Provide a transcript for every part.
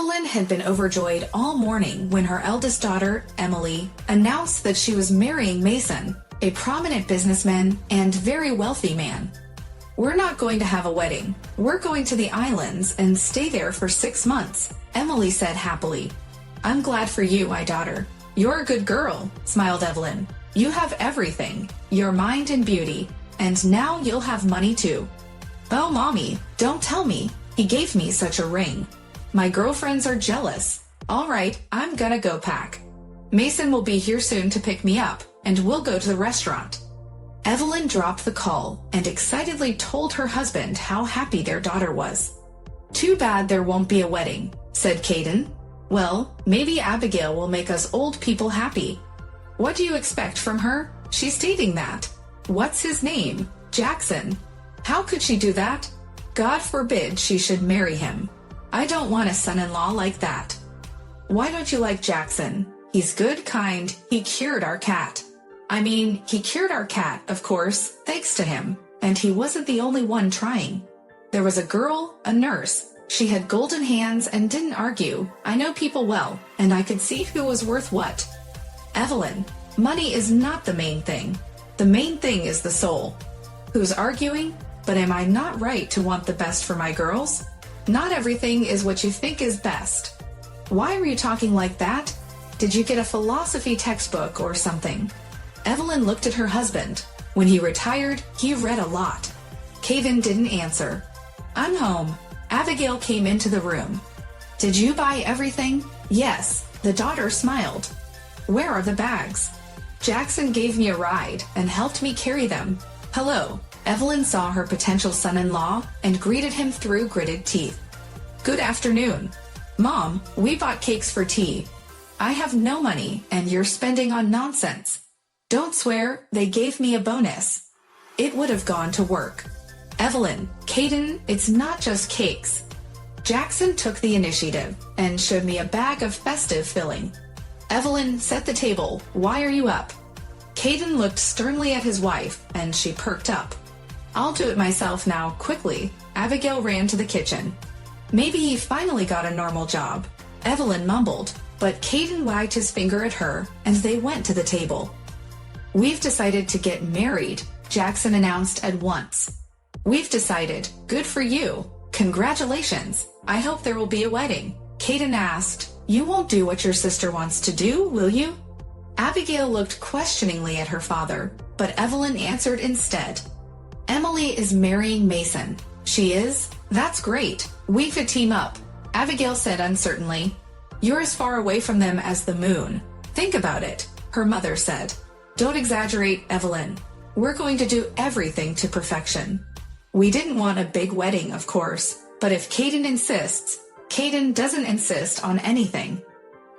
Evelyn had been overjoyed all morning when her eldest daughter, Emily, announced that she was marrying Mason, a prominent businessman and very wealthy man. "We're not going to have a wedding. We're going to the islands and stay there for 6 months," Emily said happily. "I'm glad for you, my daughter. You're a good girl," smiled Evelyn. "You have everything, your mind and beauty, and now you'll have money too." "Oh, Mommy, don't tell me. He gave me such a ring. My girlfriends are jealous. All right, I'm gonna go pack. Mason will be here soon to pick me up, and we'll go to the restaurant." Evelyn dropped the call and excitedly told her husband how happy their daughter was. "Too bad there won't be a wedding," said Caden. "Well, maybe Abigail will make us old people happy." "What do you expect from her? She's dating that. What's his name? Jackson. How could she do that? God forbid she should marry him. I don't want a son-in-law like that." "Why don't you like Jackson? He's good, kind, he cured our cat." He cured our cat, of course, thanks to him, and he wasn't the only one trying. There was a girl, a nurse. She had golden hands and didn't argue. I know people well, and I could see who was worth what. "Evelyn, money is not the main thing. The main thing is the soul. Who's arguing? But am I not right to want the best for my girls? Not everything is what you think is best." "Why are you talking like that? Did you get a philosophy textbook or something?" Evelyn looked at her husband. When he retired, he read a lot. Caden didn't answer. "I'm home." Abigail came into the room. "Did you buy everything?" "Yes." The daughter smiled. "Where are the bags?" "Jackson gave me a ride and helped me carry them." "Hello." Evelyn saw her potential son-in-law and greeted him through gritted teeth. "Good afternoon." "Mom, we bought cakes for tea." "I have no money and you're spending on nonsense." "Don't swear, they gave me a bonus." It would have gone to work. "Evelyn, Caden, it's not just cakes." Jackson took the initiative and showed me a bag of festive filling. "Evelyn, set the table. Why are you up?" Caden looked sternly at his wife and she perked up. "I'll do it myself now, quickly." Abigail ran to the kitchen. "Maybe he finally got a normal job," Evelyn mumbled, but Caden wagged his finger at her and they went to the table. "We've decided to get married," Jackson announced at once. "We've decided. Good for you. Congratulations. I hope there will be a wedding." Caden asked, "You won't do what your sister wants to do, will you?" Abigail looked questioningly at her father, but Evelyn answered instead. "Emily is marrying Mason." "She is? That's great. We could team up," Abigail said uncertainly. "You're as far away from them as the moon. Think about it," her mother said. "Don't exaggerate, Evelyn. We're going to do everything to perfection." We didn't want a big wedding, of course, but if Caden insists, Caden doesn't insist on anything.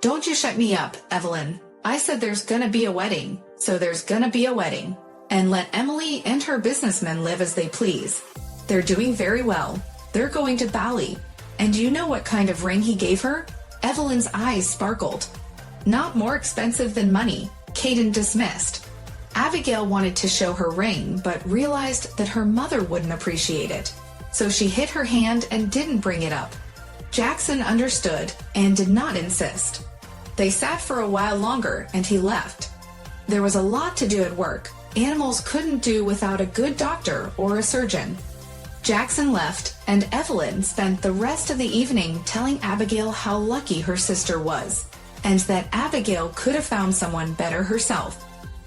"Don't you shut me up, Evelyn. I said there's gonna be a wedding, so there's gonna be a wedding. And let Emily and her businessmen live as they please. They're doing very well. They're going to Bali. And you know what kind of ring he gave her?" Evelyn's eyes sparkled. "Not more expensive than money," Caden dismissed. Abigail wanted to show her ring, but realized that her mother wouldn't appreciate it, so she hid her hand and didn't bring it up. Jackson understood and did not insist. They sat for a while longer and he left. There was a lot to do at work. Animals couldn't do without a good doctor or a surgeon. Jackson left, and Evelyn spent the rest of the evening telling Abigail how lucky her sister was, and that Abigail could have found someone better herself.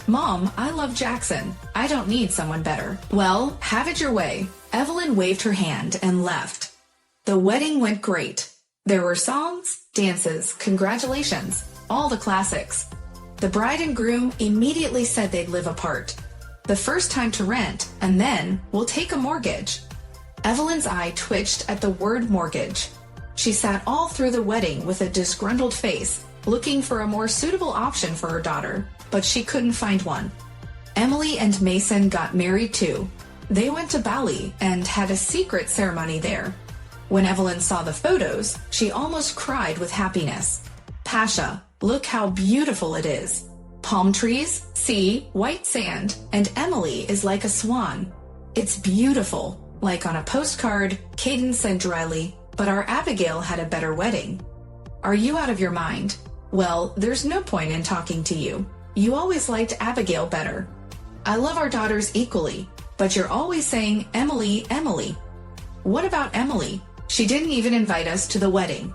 "Mom, I love Jackson. I don't need someone better." "Well, have it your way." Evelyn waved her hand and left. The wedding went great. There were songs, dances, congratulations, all the classics. The bride and groom immediately said they'd live apart. The first time to rent, and then we'll take a mortgage. Evelyn's eye twitched at the word mortgage. She sat all through the wedding with a disgruntled face, looking for a more suitable option for her daughter, but she couldn't find one. Emily and Mason got married too. They went to Bali and had a secret ceremony there. When Evelyn saw the photos, she almost cried with happiness. "Pasha, look how beautiful it is. Palm trees, sea, white sand, and Emily is like a swan. It's beautiful, like on a postcard," Caden said dryly, "but our Abigail had a better wedding." Are you out of your mind? Well, there's no point in talking to you. You always liked Abigail better. I love our daughters equally, but you're always saying Emily, Emily. What about Emily? She didn't even invite us to the wedding.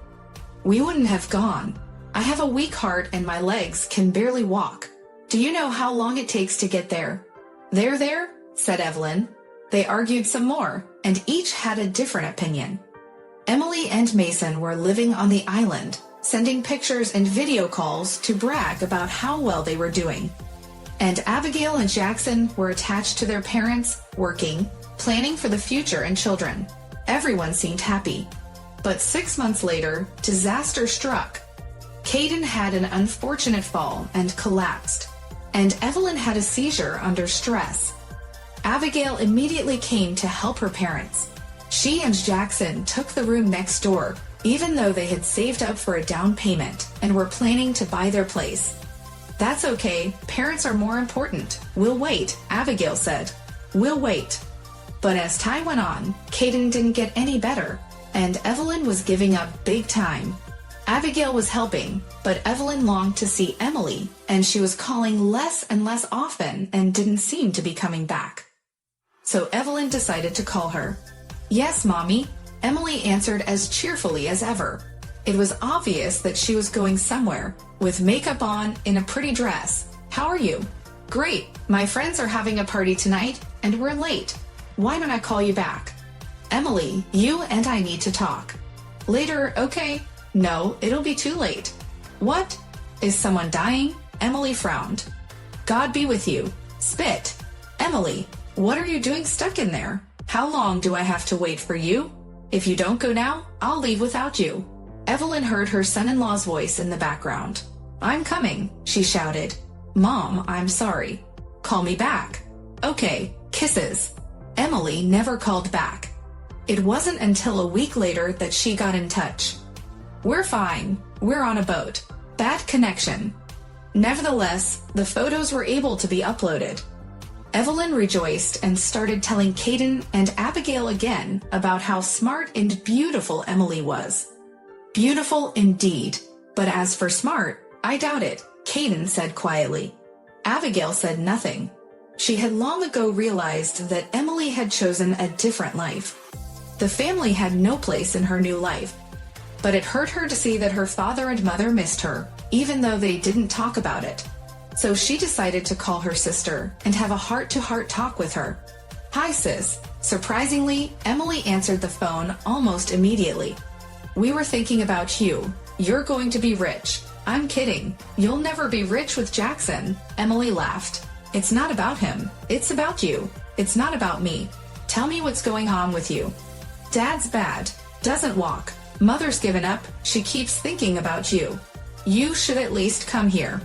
We wouldn't have gone. I have a weak heart and my legs can barely walk. Do you know how long it takes to get there? There, said Evelyn. They argued some more, and each had a different opinion. Emily and Mason were living on the island, sending pictures and video calls to brag about how well they were doing. And Abigail and Jackson were attached to their parents, working, planning for the future and children. Everyone seemed happy. But 6 months later, disaster struck. Caden had an unfortunate fall and collapsed, and Evelyn had a seizure under stress. Abigail immediately came to help her parents. She and Jackson took the room next door, even though they had saved up for a down payment and were planning to buy their place. That's okay, parents are more important. We'll wait, Abigail said. We'll wait. But as time went on, Caden didn't get any better, and Evelyn was giving up big time. Abigail was helping, but Evelyn longed to see Emily, and she was calling less and less often and didn't seem to be coming back. So Evelyn decided to call her. Yes, Mommy, Emily answered as cheerfully as ever. It was obvious that she was going somewhere, with makeup on, in a pretty dress. How are you? Great, my friends are having a party tonight, and we're late. Why don't I call you back? Emily, you and I need to talk. Later, okay. No, it'll be too late. What? Is someone dying? Emily frowned. God be with you. Spit. Emily, what are you doing stuck in there? How long do I have to wait for you? If you don't go now, I'll leave without you. Evelyn heard her son-in-law's voice in the background. I'm coming, she shouted. Mom, I'm sorry. Call me back. Okay, kisses. Emily never called back. It wasn't until a week later that she got in touch. We're fine. We're on a boat. Bad connection. Nevertheless, the photos were able to be uploaded. Evelyn rejoiced and started telling Caden and Abigail again about how smart and beautiful Emily was. Beautiful indeed, but as for smart, I doubt it, Caden said quietly. Abigail said nothing. She had long ago realized that Emily had chosen a different life. The family had no place in her new life. But it hurt her to see that her father and mother missed her, even though they didn't talk about it. So she decided to call her sister and have a heart-to-heart talk with her. Hi, sis. Surprisingly, Emily answered the phone almost immediately. We were thinking about you. You're going to be rich. I'm kidding. You'll never be rich with Jackson. Emily laughed. It's not about him. It's about you. It's not about me. Tell me what's going on with you. Dad's bad. Doesn't walk. Mother's given up. She keeps thinking about you. You should at least come here.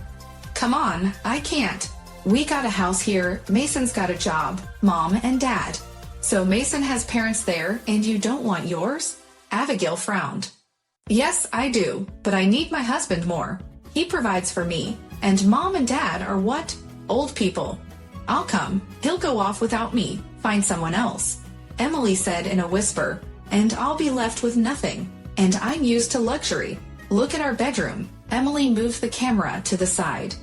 Come on, I can't. We got a house here. Mason's got a job. Mom and Dad. So Mason has parents there and you don't want yours? Abigail frowned. Yes, I do, but I need my husband more. He provides for me. And Mom and Dad are what? Old people. I'll come. He'll go off without me. Find someone else. Emily said in a whisper, and I'll be left with nothing. And I'm used to luxury. Look at our bedroom. Emily moved the camera to the side.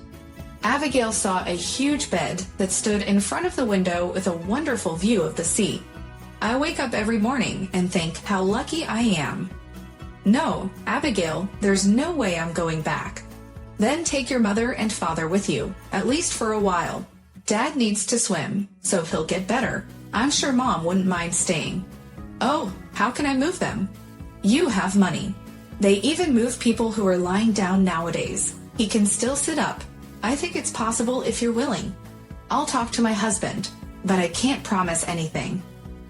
Abigail saw a huge bed that stood in front of the window with a wonderful view of the sea. I wake up every morning and think how lucky I am. No, Abigail, there's no way I'm going back. Then take your mother and father with you, at least for a while. Dad needs to swim, so he'll get better. I'm sure Mom wouldn't mind staying. Oh, how can I move them? You have money. They even move people who are lying down nowadays. He can still sit up. I think it's possible if you're willing. I'll talk to my husband, but I can't promise anything.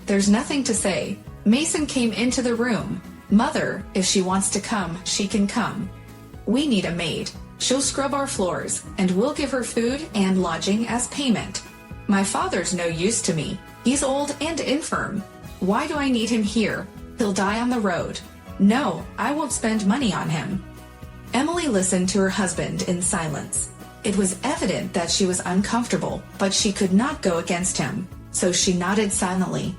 There's nothing to say. Mason came into the room. Mother, if she wants to come, she can come. We need a maid. She'll scrub our floors, and we'll give her food and lodging as payment. My father's no use to me. He's old and infirm. Why do I need him here? He'll die on the road. No, I won't spend money on him. Emily listened to her husband in silence. It was evident that she was uncomfortable, but she could not go against him, so she nodded silently.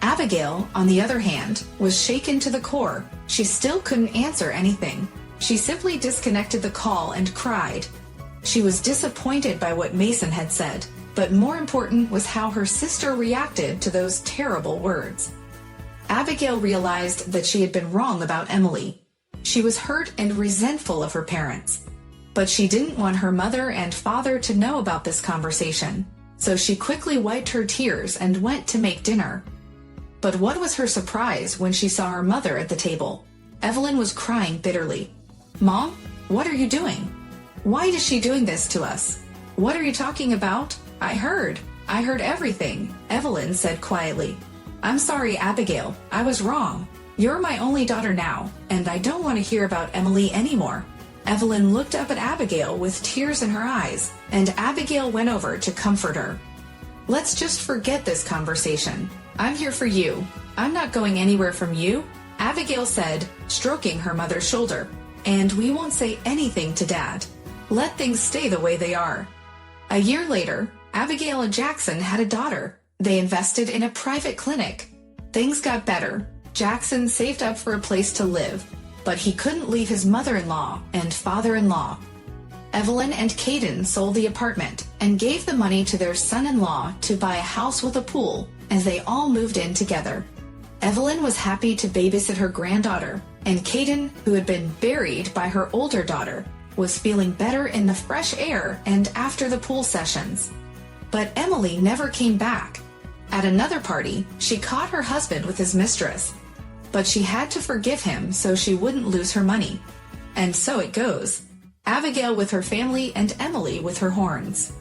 Abigail, on the other hand, was shaken to the core. She still couldn't answer anything. She simply disconnected the call and cried. She was disappointed by what Mason had said, but more important was how her sister reacted to those terrible words. Abigail realized that she had been wrong about Emily. She was hurt and resentful of her parents. But she didn't want her mother and father to know about this conversation, so she quickly wiped her tears and went to make dinner. But what was her surprise when she saw her mother at the table? Evelyn was crying bitterly. "Mom, what are you doing? Why is she doing this to us? What are you talking about? I heard everything," Evelyn said quietly. "I'm sorry, Abigail, I was wrong. You're my only daughter now, and I don't want to hear about Emily anymore." Evelyn looked up at Abigail with tears in her eyes, and Abigail went over to comfort her. "Let's just forget this conversation. I'm here for you. I'm not going anywhere from you," Abigail said, stroking her mother's shoulder. "And we won't say anything to Dad. Let things stay the way they are." A year later, Abigail and Jackson had a daughter. They invested in a private clinic. Things got better. Jackson saved up for a place to live, but he couldn't leave his mother-in-law and father-in-law. Evelyn and Caden sold the apartment and gave the money to their son-in-law to buy a house with a pool, and they all moved in together. Evelyn was happy to babysit her granddaughter, and Caden, who had been buried by her older daughter, was feeling better in the fresh air and after the pool sessions. But Emily never came back. At another party, she caught her husband with his mistress, but she had to forgive him so she wouldn't lose her money. And so it goes. Abigail with her family and Emily with her horns.